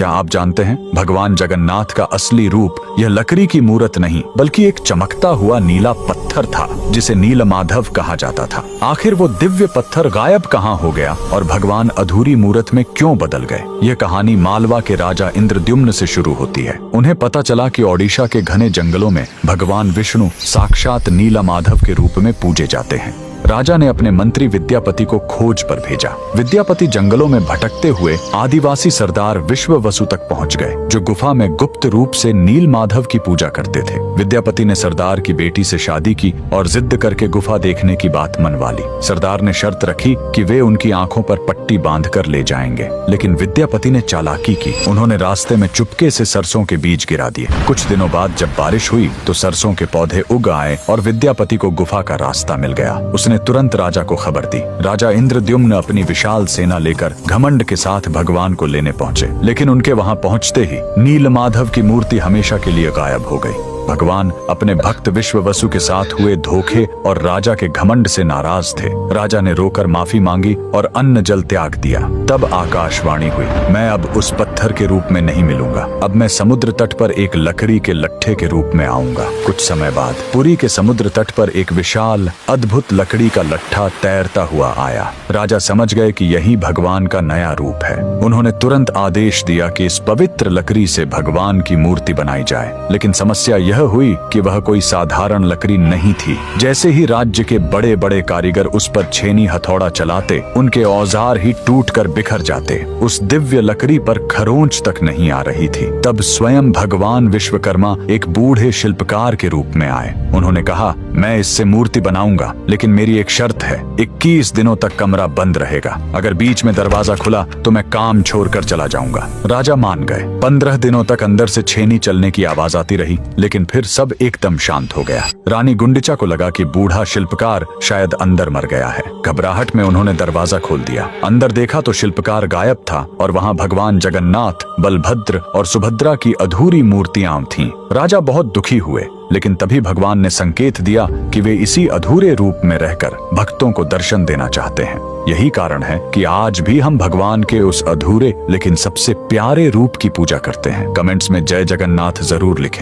क्या आप जानते हैं भगवान जगन्नाथ का असली रूप यह लकड़ी की मूरत नहीं बल्कि एक चमकता हुआ नीला पत्थर था जिसे नीलमाधव कहा जाता था। आखिर वो दिव्य पत्थर गायब कहाँ हो गया और भगवान अधूरी मूरत में क्यों बदल गए? यह कहानी मालवा के राजा इंद्रद्युम्न से शुरू होती है। उन्हें पता चला कि ओडिशा के घने जंगलों में भगवान विष्णु साक्षात नीलमाधव के रूप में पूजे जाते हैं। राजा ने अपने मंत्री विद्यापति को खोज पर भेजा। विद्यापति जंगलों में भटकते हुए आदिवासी सरदार विश्ववसु तक पहुंच गए, जो गुफा में गुप्त रूप से नीलमाधव की पूजा करते थे। विद्यापति ने सरदार की बेटी से शादी की और जिद करके गुफा देखने की बात मनवा ली। सरदार ने शर्त रखी कि वे उनकी आंखों पर पट्टी बांधकर ले जाएंगे, लेकिन विद्यापति ने चालाकी की। उन्होंने रास्ते में चुपके से सरसों के बीज गिरा दिए। कुछ दिनों बाद जब बारिश हुई तो सरसों के पौधे उग आए और विद्यापति को गुफा का रास्ता मिल गया। उसने तुरंत राजा को खबर दी। राजा इंद्रद्युम्न अपनी विशाल सेना लेकर घमंड के साथ भगवान को लेने पहुंचे, लेकिन उनके वहां पहुंचते ही नीलमाधव की मूर्ति हमेशा के लिए गायब हो गई। भगवान अपने भक्त विश्ववसु के साथ हुए धोखे और राजा के घमंड से नाराज थे। राजा ने रोकर माफी मांगी और अन्न जल त्याग दिया। तब आकाशवाणी हुई, मैं अब उस पत्थर के रूप में नहीं मिलूंगा, अब मैं समुद्र तट पर एक लकड़ी के लट्ठे के रूप में आऊंगा। कुछ समय बाद पुरी के समुद्र तट पर एक विशाल अद्भुत लकड़ी का लट्ठा तैरता हुआ आया। राजा समझ गए कि यही भगवान का नया रूप है। उन्होंने तुरंत आदेश दिया कि इस पवित्र लकड़ी से भगवान की मूर्ति बनाई जाए, लेकिन समस्या यह हुई कि वह कोई साधारण लकड़ी नहीं थी। जैसे ही राज्य के बड़े बड़े कारीगर उस पर छेनी हथौड़ा चलाते, उनके औजार ही टूटकर बिखर जाते। उस दिव्य लकड़ी पर खरोंच तक नहीं आ रही थी। तब स्वयं भगवान विश्वकर्मा एक बूढ़े शिल्पकार के रूप में आए। उन्होंने कहा, मैं इससे मूर्ति बनाऊंगा, लेकिन मेरी एक शर्त है, 21 दिनों तक कमरा बंद रहेगा। अगर बीच में दरवाजा खुला तो मैं काम छोड़कर चला जाऊंगा। राजा मान गए। 15 दिनों तक अंदर से छेनी चलने की आवाज आती रही, लेकिन फिर सब एकदम शांत हो गया। रानी गुंडिचा को लगा कि बूढ़ा शिल्पकार शायद अंदर मर गया है। घबराहट में उन्होंने दरवाजा खोल दिया। अंदर देखा तो शिल्पकार गायब था और वहां भगवान जगन्नाथ, बलभद्र और सुभद्रा की अधूरी मूर्तियां थीं। राजा बहुत दुखी हुए, लेकिन तभी भगवान ने संकेत दिया कि वे इसी अधूरे रूप में रहकर भक्तों को दर्शन देना चाहते हैं। यही कारण है कि आज भी हम भगवान के उस अधूरे लेकिन सबसे प्यारे रूप की पूजा करते हैं। कमेंट्स में जय जगन्नाथ जरूर लिखें।